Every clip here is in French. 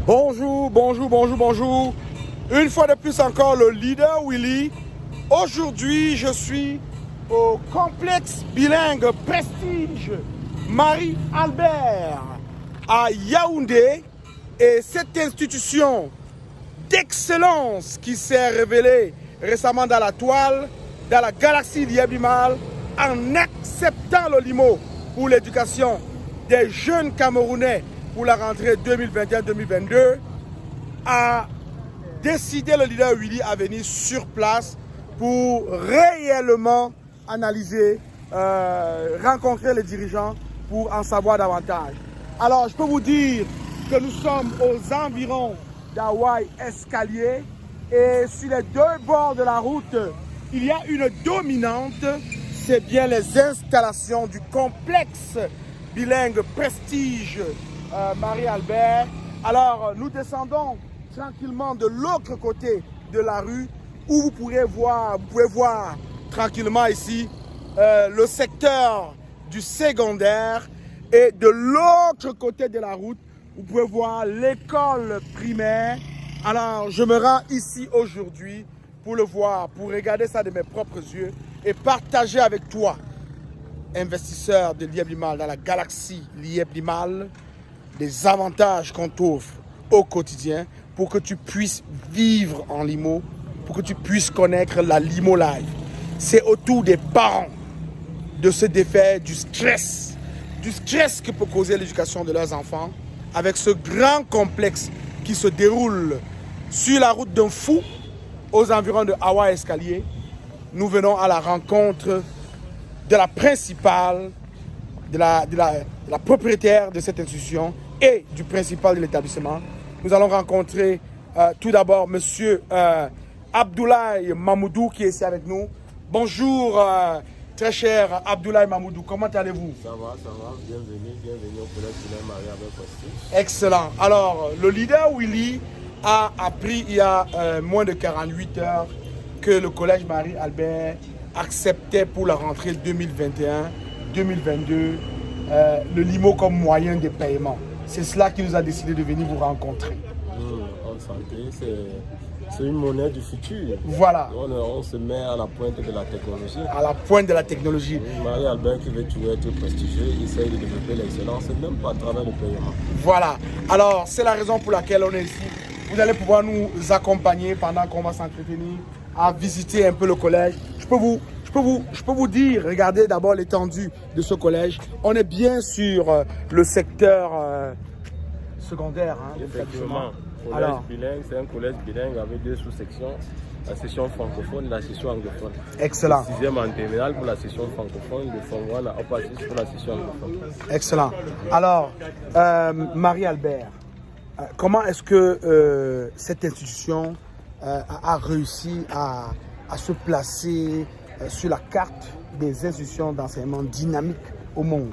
Bonjour, bonjour, bonjour, bonjour. Une fois de plus encore, le leader Willy. Aujourd'hui, je suis au complexe bilingue Prestige Marie-Albert à Yaoundé. Et cette institution d'excellence qui s'est révélée récemment dans la toile, dans la galaxie Lieb-Limal, en acceptant le limo pour l'éducation des jeunes Camerounais pour la rentrée 2021-2022, a décidé le leader Willy à venir sur place pour réellement analyser, rencontrer les dirigeants pour en savoir davantage. Alors, je peux vous dire que nous sommes aux environs d'Hawaï Escalier et sur les deux bords de la route, il y a une dominante, c'est bien les installations du complexe bilingue Prestige Marie-Albert. Alors, nous descendons tranquillement de l'autre côté de la rue où vous pouvez voir tranquillement ici le secteur du secondaire, et de l'autre côté de la route, vous pouvez voir l'école primaire. Alors, je me rends ici aujourd'hui pour le voir, pour regarder ça de mes propres yeux et partager avec toi, investisseur de Lieb-Limal dans la galaxie Lieb-Limal, des avantages qu'on t'offre au quotidien pour que tu puisses vivre en limo, pour que tu puisses connaître la limo live. C'est autour des parents de se défaire du stress que peut causer l'éducation de leurs enfants avec ce grand complexe qui se déroule sur la route d'un fou aux environs de Hawaï Escalier. Nous venons à la rencontre de la principale, de la propriétaire de cette institution et du principal de l'établissement. Nous allons rencontrer tout d'abord Monsieur Abdoulaye Mamoudou qui est ici avec nous. Bonjour très cher Abdoulaye Mamoudou, comment allez-vous? Ça va, bienvenue au collège bilingue Marie-Albert Prestige. Excellent. Alors, le leader Willy a appris il y a moins de 48 heures que le collège Marie-Albert acceptait pour la rentrée 2021-2022 le limo comme moyen de paiement. C'est cela qui nous a décidé de venir vous rencontrer. En santé, c'est une monnaie du futur. Voilà. On se met à la pointe de la technologie. À la pointe de la technologie. Marie-Albert qui veut toujours être prestigieux, il essaye de développer l'excellence, même pas à travers le paiement. Voilà. Alors, c'est la raison pour laquelle on est ici. Vous allez pouvoir nous accompagner pendant qu'on va s'entretenir à visiter un peu le collège. Je peux vous dire, regardez d'abord l'étendue de ce collège. On est bien sur le secteur secondaire. Effectivement. Collège bilingue, c'est un collège bilingue avec deux sous-sections. La section francophone et la section anglophone. Excellent. Le sixième en terminale pour la section francophone, le form 1 à Upper 6 pour la section anglophone. Excellent. Alors, Marie-Albert, comment est-ce que cette institution a réussi à se placer sur la carte des institutions d'enseignement dynamiques au monde?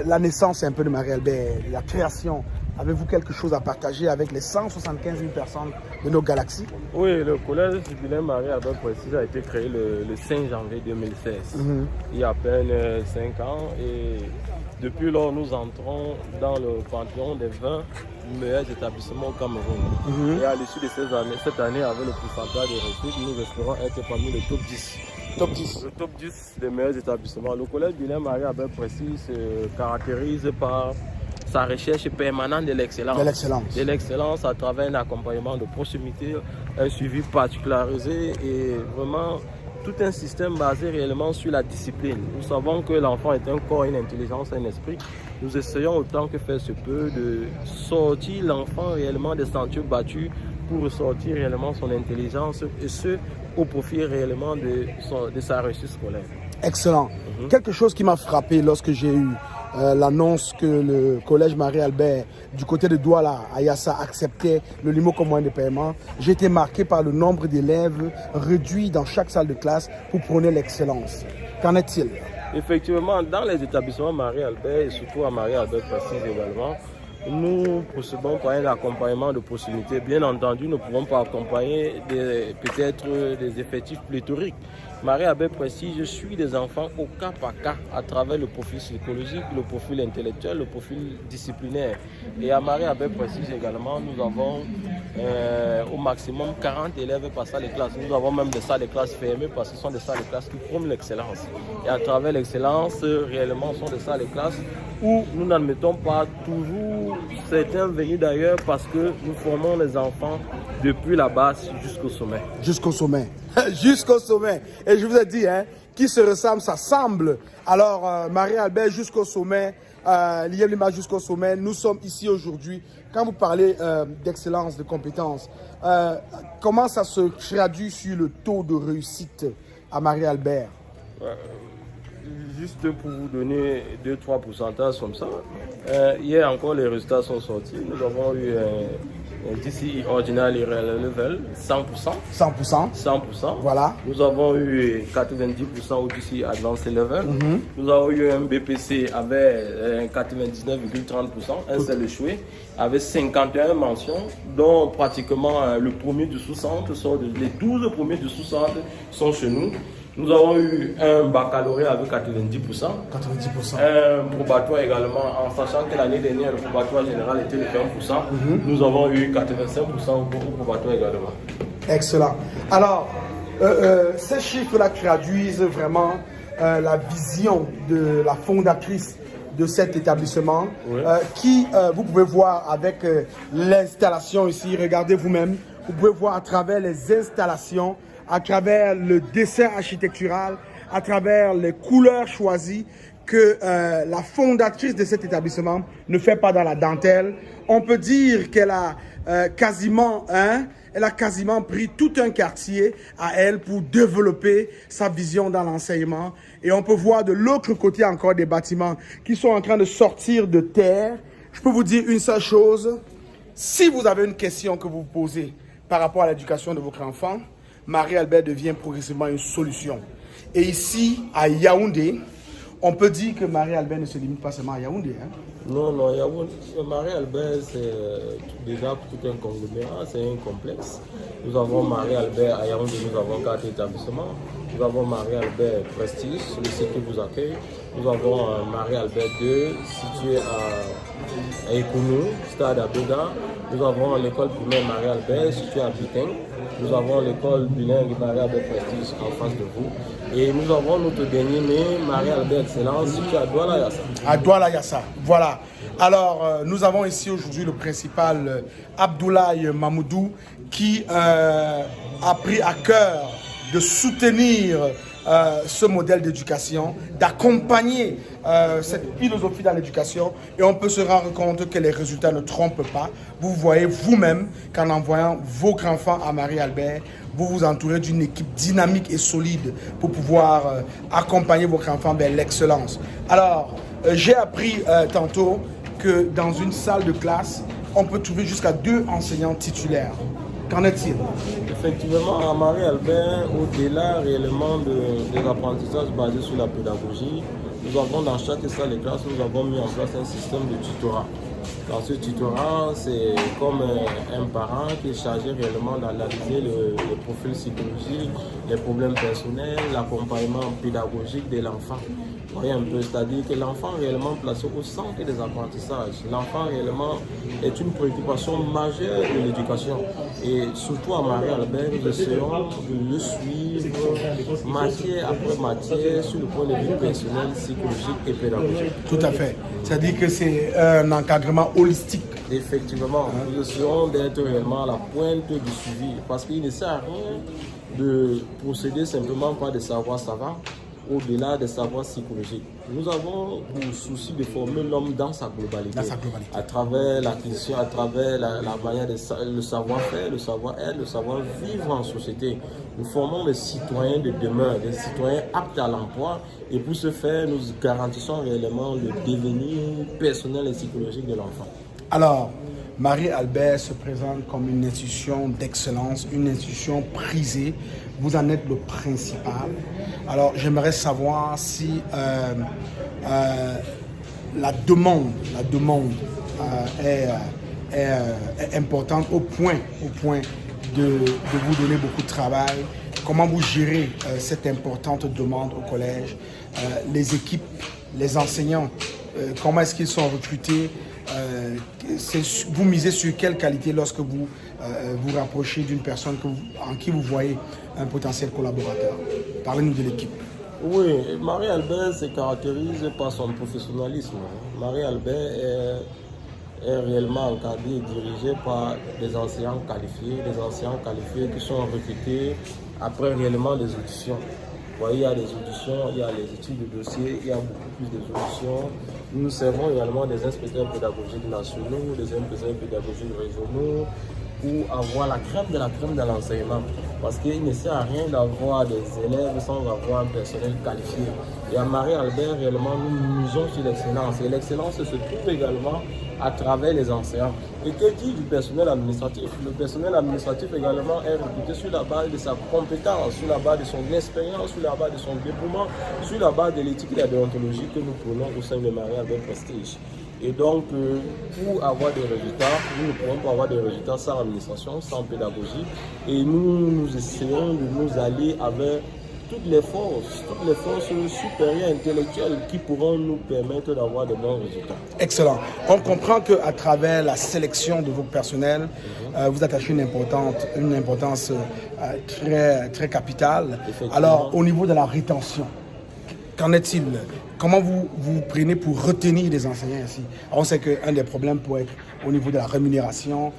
La naissance un peu de Marie-Albert, la création. Avez-vous quelque chose à partager avec les 175 000 personnes de nos galaxies? Oui, le collège bilingue Marie-Albert Prestige a été créé le 5 janvier 2016. Il y a à peine 5 ans. Et depuis lors, nous entrons dans le panthéon des 20 meilleurs établissements au Cameroun. Et à l'issue de cette année, avec le pourcentage de réussite, nous espérons être parmi le top 10. Top 10. Le top 10 des meilleurs établissements. Le collège bilingue Marie-Albert Prestige se caractérise par sa recherche permanente de l'excellence. De l'excellence à travers un accompagnement de proximité, un suivi particularisé et vraiment tout un système basé réellement sur la discipline. Nous savons que l'enfant est un corps, une intelligence, un esprit. Nous essayons autant que faire se peut de sortir l'enfant réellement des sentiers battus pour ressortir réellement son intelligence et ce, au profit réellement de sa réussite scolaire. Excellent. Quelque chose qui m'a frappé lorsque j'ai eu l'annonce que le collège Marie-Albert du côté de Douala, à Yassa, acceptait le limo comme moyen de paiement. J'ai été marqué par le nombre d'élèves réduits dans chaque salle de classe pour prôner l'excellence. Qu'en est-il? Effectivement, dans les établissements Marie-Albert et surtout à Marie-Albert Prestige également, nous procédons par un accompagnement de proximité. Bien entendu, nous ne pouvons pas accompagner peut-être des effectifs pléthoriques. Marie-Albert Prestige, je suis des enfants au cas par cas à travers le profil psychologique, le profil intellectuel, le profil disciplinaire. Et à Marie-Albert Prestige également, nous avons au maximum 40 élèves par salle de classe. Nous avons même des salles de classe fermées parce que ce sont des salles de classe qui prônent l'excellence. Et à travers l'excellence, réellement, ce sont des salles de classe où nous n'admettons pas toujours certains venus d'ailleurs parce que nous formons les enfants depuis la base jusqu'au sommet. Jusqu'au sommet. Jusqu'au sommet. Et je vous ai dit, hein, qui se ressemble, ça semble. Alors, Marie-Albert jusqu'au sommet, Liam Lima jusqu'au sommet. Nous sommes ici aujourd'hui. Quand vous parlez d'excellence, de compétences, comment ça se traduit sur le taux de réussite à Marie-Albert? Juste pour vous donner 2-3 pourcentages comme ça. Hier encore, les résultats sont sortis. Nous avons eu un DCI Ordinal Level 100%. 100%. 100%. Voilà. Nous avons eu 90% au DCI Advanced Level. Nous avons eu un BPC avec 99,30%, un seul échoué, avec 51 mentions, dont pratiquement le premier du sous-centre, les 12 premiers du sous-centre sont chez nous. Nous avons eu un baccalauréat avec 90%. 90%. Un probatoire également, en sachant que l'année dernière, le probatoire général était de 20%. Nous avons eu 85% au probatoire également. Excellent. Alors, ces chiffres-là traduisent vraiment la vision de la fondatrice de cet établissement, oui. Qui, vous pouvez voir avec l'installation ici, regardez vous-même, vous pouvez voir à travers les installations, à travers le dessin architectural, à travers les couleurs choisies, que la fondatrice de cet établissement ne fait pas dans la dentelle. On peut dire qu'elle a quasiment pris tout un quartier à elle pour développer sa vision dans l'enseignement. Et on peut voir de l'autre côté encore des bâtiments qui sont en train de sortir de terre. Je peux vous dire une seule chose. Si vous avez une question que vous vous posez par rapport à l'éducation de votre enfant, Marie-Albert devient progressivement une solution. Et ici, à Yaoundé, on peut dire que Marie-Albert ne se limite pas seulement à Yaoundé. Hein? Non, Yaoundé, Marie-Albert, c'est déjà tout un conglomérat, c'est un complexe. Nous avons Marie-Albert à Yaoundé, nous avons 4 établissements. Nous avons Marie-Albert Prestige, le site qui vous accueille. Nous avons Marie-Albert 2, situé à Ekounou, stade à Béda. Nous avons l'école primaire Marie-Albert, située à Biting. Nous avons l'école bilingue Marie-Albert Prestige en face de vous. Et nous avons notre dernier né, Marie-Albert Excellence, situé à Douala Yassa. À Douala Yassa, voilà. Alors, nous avons ici aujourd'hui le principal Abdoulaye Mamoudou qui a pris à cœur de soutenir ce modèle d'éducation, d'accompagner cette philosophie dans l'éducation, et on peut se rendre compte que les résultats ne trompent pas. Vous voyez vous-même qu'en envoyant votre enfant à Marie-Albert, vous vous entourez d'une équipe dynamique et solide pour pouvoir accompagner votre enfant vers l'excellence. Alors, j'ai appris tantôt que dans une salle de classe, on peut trouver jusqu'à 2 enseignants titulaires. Qu'en est-il? Effectivement, à Marie-Albert, au-delà réellement des apprentissages basés sur la pédagogie, nous avons dans chaque salle de classe, nous avons mis en place un système de tutorat. Dans ce tutorat, c'est comme un parent qui est chargé réellement d'analyser le profil psychologique, les problèmes personnels, l'accompagnement pédagogique de l'enfant. Vous voyez un peu, c'est-à-dire que l'enfant réellement placé au centre des apprentissages. L'enfant réellement est une préoccupation majeure de l'éducation. Et surtout à Marie-Albert, nous essayons de le suivre matière après matière sur le point de vue personnel, psychologique et pédagogique. Tout à fait. C'est-à-dire que c'est un encadrement holistique. Effectivement, nous essayons d'être réellement à la pointe du suivi parce qu'il ne sert à rien de procéder simplement par des savoirs savants au-delà des savoirs psychologiques. Nous avons pour souci de former l'homme dans sa globalité. À travers l'acquisition, à travers la manière de le savoir-faire, le savoir-être, le savoir-vivre en société. Nous formons des citoyens de demain, des citoyens aptes à l'emploi, et pour ce faire, nous garantissons réellement le devenir personnel et psychologique de l'enfant. Alors, Marie-Albert se présente comme une institution d'excellence, une institution prisée. Vous en êtes le principal. Alors, j'aimerais savoir si la demande est importante au point de vous donner beaucoup de travail comment vous gérez cette importante demande au collège, les équipes, les enseignants, comment est-ce qu'ils sont recrutés, vous misez sur quelle qualité lorsque vous vous rapprochez d'une personne en qui vous voyez un potentiel collaborateur. Parlez-nous de l'équipe. Oui, Marie-Albert se caractérise par son professionnalisme. Marie-Albert est réellement encadré et dirigé par des enseignants qualifiés qui sont recrutés après réellement des auditions. Vous voyez, il y a des auditions, il y a les études de dossier, il y a beaucoup plus d'auditions. Nous servons également des inspecteurs pédagogiques nationaux, des inspecteurs pédagogiques régionaux, pour avoir la crème de l'enseignement. Parce qu'il ne sert à rien d'avoir des élèves sans avoir un personnel qualifié. Et à Marie-Albert, réellement, nous misons sur l'excellence. Et l'excellence se trouve également à travers les enseignants. Et que dit du personnel administratif? Le personnel administratif également est recruté sur la base de sa compétence, sur la base de son expérience, sur la base de son dévouement, sur la base de l'éthique et de la déontologie que nous prenons au sein de Marie-Albert Prestige. Et donc, pour avoir des résultats, nous ne pouvons pas avoir des résultats sans administration, sans pédagogie. Et nous essayons de nous allier avec toutes les forces supérieures intellectuelles qui pourront nous permettre d'avoir de bons résultats. Excellent. On comprend qu'à travers la sélection de vos personnels, vous attachez une importance très, très capitale. Alors, au niveau de la rétention, qu'en est-il? Comment vous prenez pour retenir des enseignants ici? On sait qu'un des problèmes peut être au niveau de la rémunération.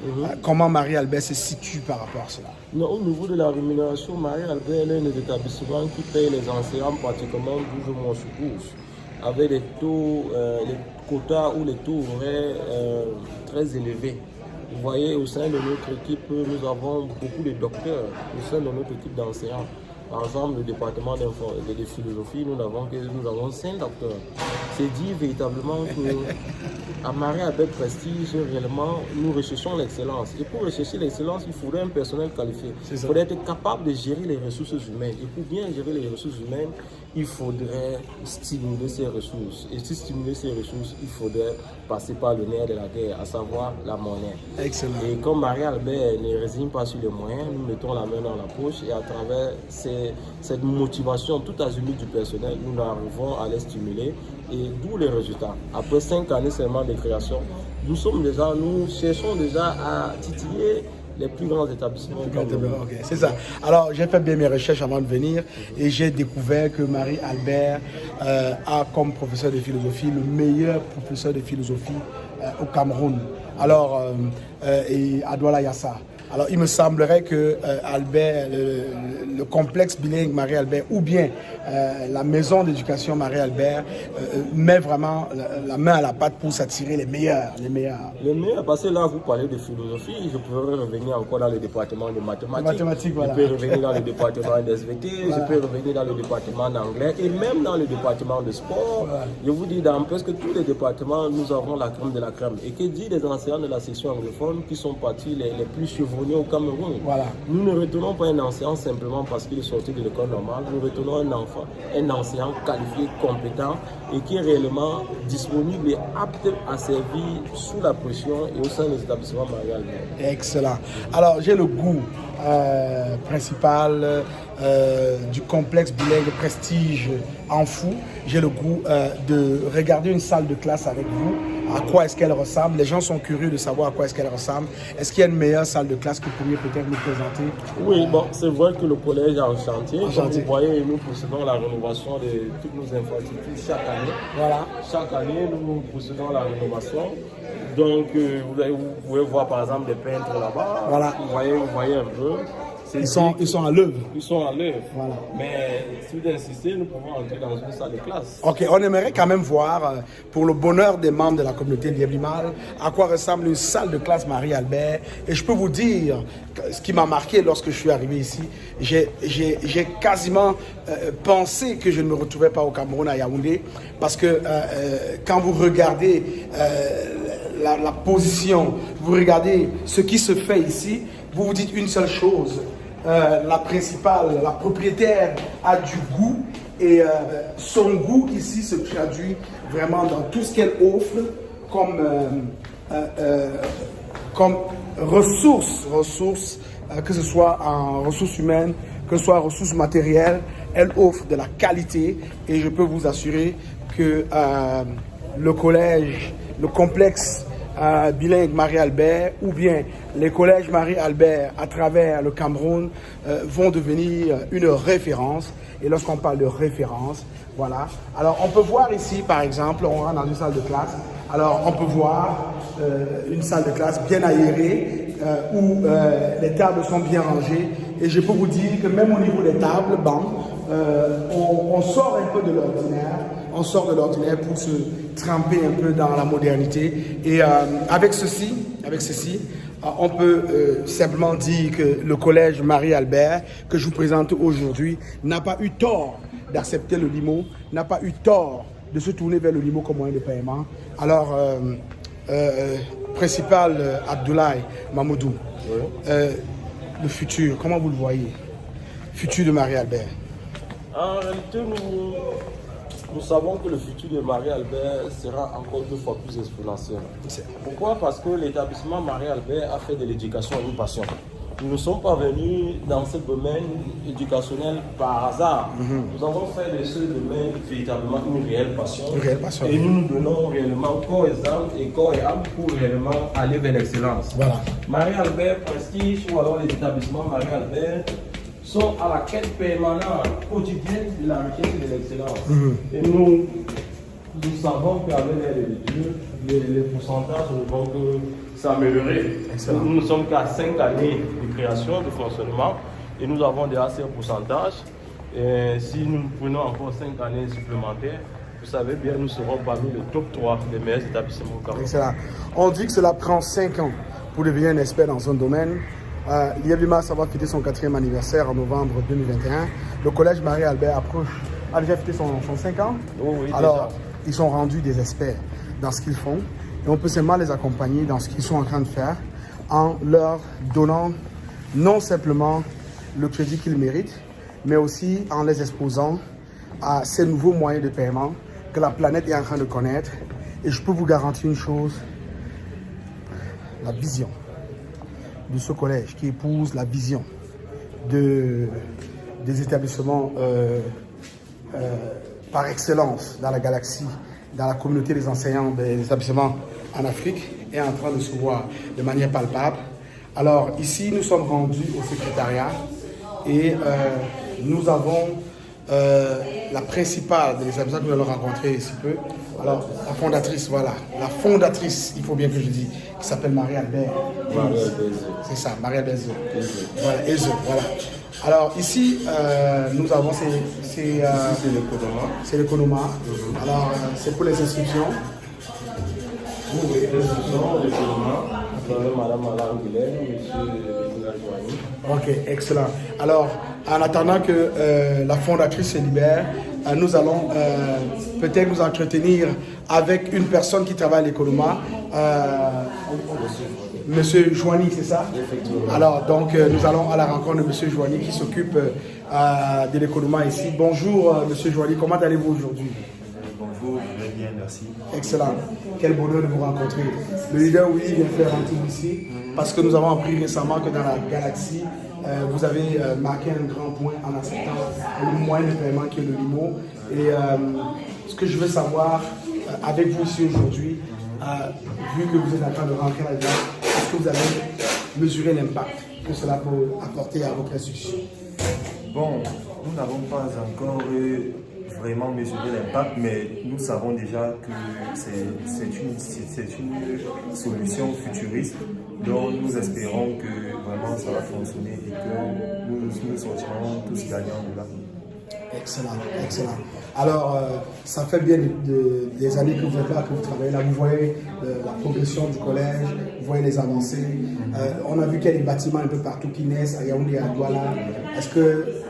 Comment Marie-Albert se situe par rapport à cela? Non, au niveau de la rémunération, Marie-Albert est un des établissements qui paye les enseignants pratiquement 12 mois sur bourse, avec des taux, les quotas ou les taux horaires très élevés. Vous voyez, au sein de notre équipe, nous avons beaucoup de docteurs au sein de notre équipe d'enseignants. Par exemple, le département de philosophie, nous avons 5 docteurs. C'est dit véritablement qu'à Marie-Albert Prestige, réellement, nous recherchons l'excellence. Et pour rechercher l'excellence, il faudrait un personnel qualifié. Il faudrait être capable de gérer les ressources humaines. Et pour bien gérer les ressources humaines, il faudrait stimuler ces ressources. Et si stimuler ces ressources, il faudrait passer par le nerf de la guerre, à savoir la monnaie. Excellent. Et comme Marie-Albert ne résigne pas sur les moyens, nous mettons la main dans la poche et à travers cette motivation tout azimut du personnel, nous arrivons à les stimuler et d'où les résultats. Après 5 années seulement de création, nous cherchons déjà à titiller les plus grands établissements. Okay, c'est ça. Alors, j'ai fait bien mes recherches avant de venir et j'ai découvert que Marie-Albert a comme professeur de philosophie le meilleur professeur de philosophie au Cameroun. Alors, et à Douala Yassa. Alors, il me semblerait que Albert, le complexe bilingue Marie-Albert ou bien la maison d'éducation Marie-Albert met vraiment la main à la pâte pour s'attirer les meilleurs. Les meilleurs, parce que là, vous parlez de philosophie, je pourrais revenir encore dans le département de mathématiques. Voilà. Je peux revenir dans le département d'SVT, voilà. Je peux revenir dans le département d'anglais et même dans le département de sport. Voilà. Je vous dis, dans presque tous les départements, nous avons la crème de la crème. Et que dit des enseignants de la section anglophone qui sont partis les plus chevronnés au Cameroun. Voilà. Nous ne retenons pas un enseignant simplement parce qu'il est sorti de l'école normale. Nous retenons un enseignant qualifié, compétent et qui est réellement disponible et apte à servir sous la pression et au sein des établissements Marie-Albert. Excellent. Alors, j'ai le goût principal du complexe bilingue Prestige en fou. J'ai le goût de regarder une salle de classe avec vous. À quoi est-ce qu'elle ressemble? Les gens sont curieux de savoir à quoi est-ce qu'elle ressemble. Est-ce qu'il y a une meilleure salle de classe que vous pourriez peut-être nous présenter? Oui, bon, c'est vrai que le collège est en chantier. Comme vous voyez, nous procédons à la rénovation de toutes nos infrastructures chaque année. Voilà. Chaque année, nous procédons à la rénovation. Donc, vous pouvez voir par exemple des peintres là-bas. Voilà. Vous voyez un peu. Ils sont à l'œuvre. Ils sont à l'œuvre. Voilà. Mais si vous insistez, nous pouvons entrer dans une salle de classe. Ok, on aimerait quand même voir, pour le bonheur des membres de la communauté de Lièvre-du-Mal, à quoi ressemble une salle de classe Marie-Albert. Et je peux vous dire, ce qui m'a marqué lorsque je suis arrivé ici, j'ai quasiment pensé que je ne me retrouvais pas au Cameroun, à Yaoundé, parce que quand vous regardez la position, vous regardez ce qui se fait ici, vous vous dites une seule chose. La principale, la propriétaire a du goût et son goût ici se traduit vraiment dans tout ce qu'elle offre comme ressources, que ce soit en ressources humaines, que ce soit ressources matérielles, elle offre de la qualité et je peux vous assurer que le collège, le complexe bilingue Marie-Albert ou bien les collèges Marie-Albert à travers le Cameroun vont devenir une référence. Et lorsqu'on parle de référence, voilà. Alors on peut voir ici par exemple, on rentre dans une salle de classe. Alors on peut voir une salle de classe bien aérée où les tables sont bien rangées. Et je peux vous dire que même au niveau des tables, bancs, on sort un peu de l'ordinaire. On sort de l'ordinaire pour se tremper un peu dans la modernité. Et avec ceci, on peut simplement dire que le collège Marie-Albert, que je vous présente aujourd'hui, n'a pas eu tort d'accepter le LIMO, n'a pas eu tort de se tourner vers le LIMO comme moyen de paiement. Alors, principal Abdoulaye Mamoudou, le futur, comment vous le voyez? Futur de Marie-Albert. En réalité, nous savons que le futur de Marie-Albert sera encore 2 fois plus exponentiel. Pourquoi? Parce que l'établissement Marie-Albert a fait de l'éducation une passion. Nous ne sommes pas venus dans ce domaine éducationnel par hasard. Nous avons fait de ce domaine véritablement une réelle passion. Et nous nous donnons réellement corps et âme pour réellement aller vers l'excellence. Voilà. Marie-Albert Prestige ou alors les établissements Marie-Albert sont à la quête permanente, quotidienne de la recherche de l'excellence. Et nous savons qu'avec l'aide de Dieu, les pourcentages ne vont que s'améliorer. Nous ne sommes qu'à 5 années de création, de fonctionnement, et nous avons déjà ces pourcentages. Et si nous prenons encore 5 années supplémentaires, vous savez bien, nous serons parmi le top 3 des meilleurs établissements au Cameroun. Excellent. On dit que cela prend 5 ans pour devenir un expert dans un domaine. L'IEBIMA, ça va fêter son 4e anniversaire en novembre 2021. Le collège Marie-Albert a déjà fêté son 5 ans. Oh oui, alors, déjà. Ils sont rendus des experts dans ce qu'ils font. Et on peut seulement les accompagner dans ce qu'ils sont en train de faire en leur donnant non simplement le crédit qu'ils méritent, mais aussi en les exposant à ces nouveaux moyens de paiement que la planète est en train de connaître. Et je peux vous garantir une chose, la vision de ce collège qui épouse la vision des établissements par excellence dans la galaxie, dans la communauté des enseignants des établissements en Afrique, est en train de se voir de manière palpable. Alors ici, nous sommes rendus au secrétariat et nous avons la principale des établissements que nous allons rencontrer ici peu. Alors, la fondatrice, voilà. La fondatrice, il faut bien que je dise, qui s'appelle Marie-Albert. C'est ça, Marie-Albert. Voilà, Eze, voilà. Alors, ici, nous avons c'est le Konoma. Alors, c'est pour les inscriptions. Vous voyez les inscriptions, le Konoma. Madame Alain Guilhem, monsieur Joigny. Ok, excellent. Alors, en attendant que la fondatrice se libère, nous allons peut-être nous entretenir avec une personne qui travaille à l'Economa, monsieur Joigny, c'est ça? Effectivement. Alors, donc, nous allons à la rencontre de monsieur Joigny qui s'occupe de l'Economa ici. Bonjour, monsieur Joigny, comment allez-vous aujourd'hui? Bonjour, je vais bien, merci. Excellent. Quel bonheur de vous rencontrer. Le leader Willy vient faire un tour ici parce que nous avons appris récemment que dans la galaxie, vous avez marqué un grand point en acceptant le moyen de paiement qui est le LIMO. Et ce que je veux savoir avec vous ici aujourd'hui, vu que vous êtes en train de rentrer là-dedans, est-ce que vous avez mesuré l'impact que cela peut apporter à votre institution? Bon, nous n'avons pas encore vraiment mesuré l'impact, mais nous savons déjà que c'est une solution futuriste dont nous espérons que vraiment ça va fonctionner et que nous sortirons tous gagnants de là. Excellent, excellent. Alors, ça fait bien des années que vous êtes là, que vous travaillez là. Vous voyez la progression du collège, vous voyez les avancées. On a vu qu'il y a des bâtiments un peu partout qui naissent, à Yaoundé, à Douala.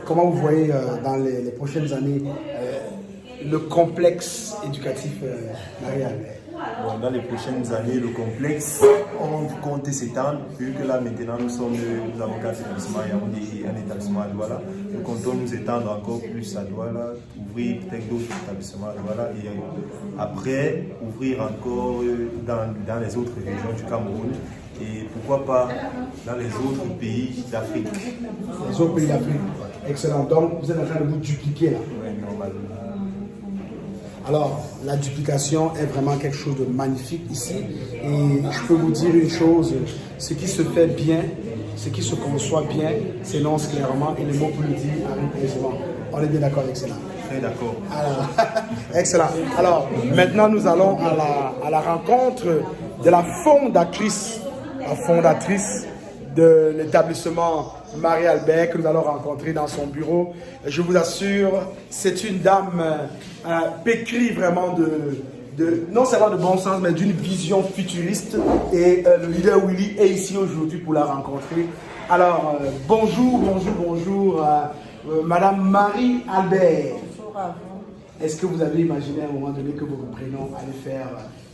Comment vous voyez dans les prochaines années le complexe éducatif Marie-Albert? Bon, dans les prochaines années, le complexe, on compte s'étendre, vu que là maintenant nous avons 4 établissements à Yaoundé et un établissement à Douala. Nous comptons nous étendre encore plus à Douala, ouvrir peut-être d'autres établissements à Douala et après ouvrir encore dans les autres régions du Cameroun et pourquoi pas dans les autres pays d'Afrique. Les autres pays d'Afrique. Excellent. Donc, vous êtes en train de vous dupliquer là. Oui, normalement. Alors, la duplication est vraiment quelque chose de magnifique ici. Et je peux vous dire une chose, ce qui se fait bien, ce qui se conçoit bien, s'énonce clairement et les mots pour le dire arrivent aisément. On est bien d'accord avec cela? Très d'accord. Alors, excellent. Alors, maintenant, nous allons à la rencontre de la fondatrice de l'établissement Marie-Albert que nous allons rencontrer dans son bureau. Je vous assure, c'est une dame pétrie vraiment non seulement de bon sens, mais d'une vision futuriste. Et le leader Willy est ici aujourd'hui pour la rencontrer. Alors, bonjour, Madame Marie-Albert. Bonjour à vous. Est-ce que vous avez imaginé à un moment donné que votre prénom allait faire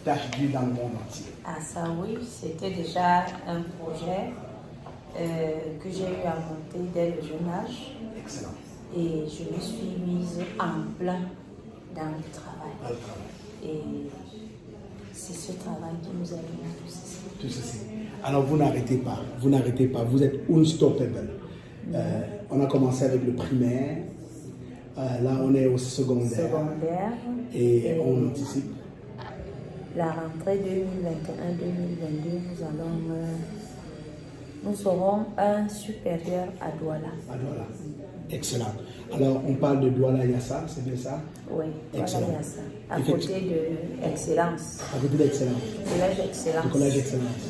tache d'huile dans le monde entier? Ah ça oui, c'était déjà un projet que j'ai eu à monter dès le jeune âge. Excellent. Et je me suis mise en plein dans le travail. Et c'est ce travail qui nous a donné tout ceci. Alors vous n'arrêtez pas, vous êtes unstoppable. On a commencé avec le primaire, là on est au secondaire. Et on anticipe. La rentrée 2021-2022, nous aurons un supérieur à Douala. Excellent. Alors on parle de Douala Yassa, c'est bien ça? Oui, Douala Yassa, à côté de Excellence. À côté d'Excellence. Le Collège Excellence.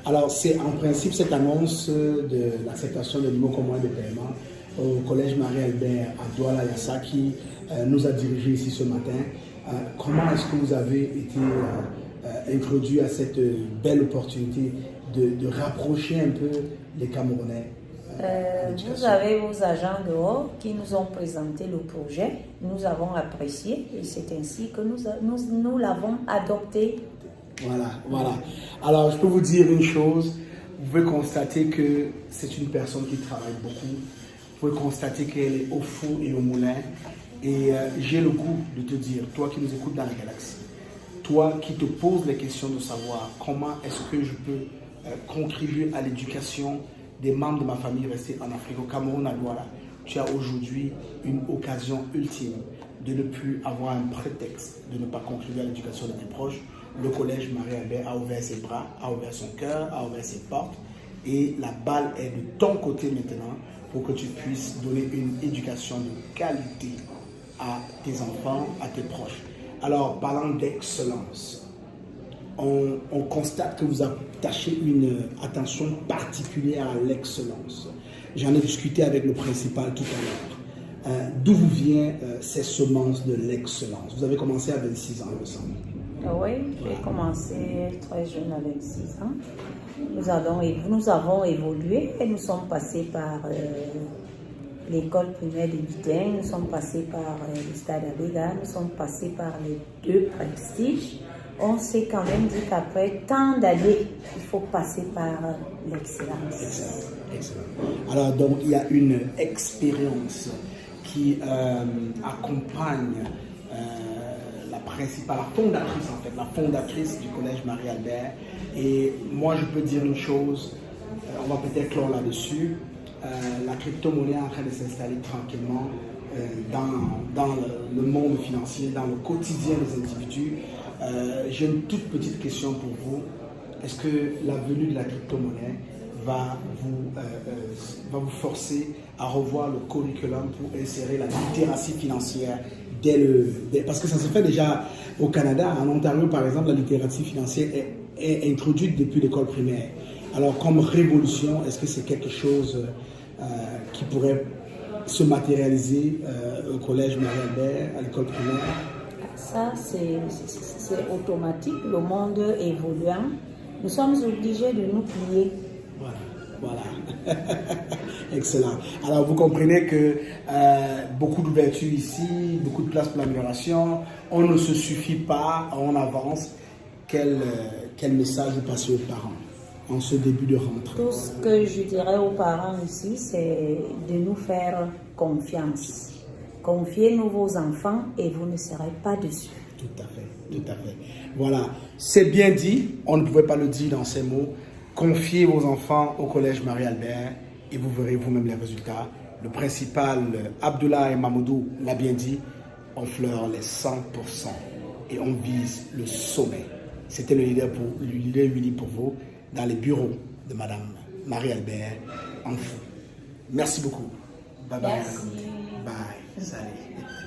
Alors c'est en principe cette annonce de l'acceptation de l'IMO comme moyen de paiement au Collège Marie-Albert à Douala Yassa qui nous a dirigés ici ce matin. Comment est-ce que vous avez été introduit à cette belle opportunité de rapprocher un peu les Camerounais? Vous avez vos agents dehors qui nous ont présenté le projet. Nous avons apprécié et c'est ainsi que nous l'avons adopté. Voilà. Alors, je peux vous dire une chose. Vous pouvez constater que c'est une personne qui travaille beaucoup. Vous pouvez constater qu'elle est au four et au moulin. Et j'ai le goût de te dire, toi qui nous écoutes dans la galaxie, toi qui te poses les questions de savoir comment est-ce que je peux contribuer à l'éducation des membres de ma famille restés en Afrique, au Cameroun, à Douala, tu as aujourd'hui une occasion ultime de ne plus avoir un prétexte de ne pas contribuer à l'éducation de tes proches. Le collège Marie-Albert a ouvert ses bras, a ouvert son cœur, a ouvert ses portes et la balle est de ton côté maintenant pour que tu puisses donner une éducation de qualité à tes enfants, à tes proches. Alors, parlant d'excellence, on constate que vous attachez une attention particulière à l'excellence. J'en ai discuté avec le principal tout à l'heure. D'où vous vient ces semences de l'excellence? Vous avez commencé à 26 ans, il me semble. Oui, j'ai commencé très jeune à 26 ans. Nous avons évolué et nous sommes passés par l'école primaire de Bidin, nous sommes passés par le stade Abega, nous sommes passés par les deux prestiges. On s'est quand même dit qu'après tant d'années, il faut passer par l'excellence. Excellent. Alors donc il y a une expérience qui accompagne la fondatrice du collège Marie-Albert. Et moi je peux dire une chose, on va peut-être clore là-dessus. La crypto-monnaie est en train de s'installer tranquillement dans le monde financier, dans le quotidien des individus. J'ai une toute petite question pour vous. Est-ce que la venue de la crypto-monnaie va vous forcer à revoir le curriculum pour insérer la littératie financière parce que ça se fait déjà au Canada. En Ontario, par exemple, la littératie financière est introduite depuis l'école primaire. Alors, comme révolution, est-ce que c'est quelque chose qui pourrait se matérialiser au collège Marie-Albert, à l'école primaire? Ça, c'est automatique. Le monde évoluant, nous sommes obligés de nous plier. Voilà. Excellent. Alors, vous comprenez que beaucoup d'ouverture ici, beaucoup de place pour l'amélioration. On ne se suffit pas, on avance. Quel message vous passez aux parents en ce début de rentrée? Tout ce que je dirais aux parents ici, c'est de nous faire confiance. Confiez-nous vos enfants et vous ne serez pas déçus. Tout à fait. Voilà, c'est bien dit, on ne pouvait pas le dire dans ces mots. Confiez vos enfants au collège Marie-Albert et vous verrez vous-même les résultats. le principal Abdoulaye Mamoudou l'a bien dit, on fleure les 100% et on vise le sommet. C'était le leader uni pour vous dans les bureaux de Madame Marie-Albert Amfou. Merci beaucoup. Bye bye. Merci. Bye. Salut.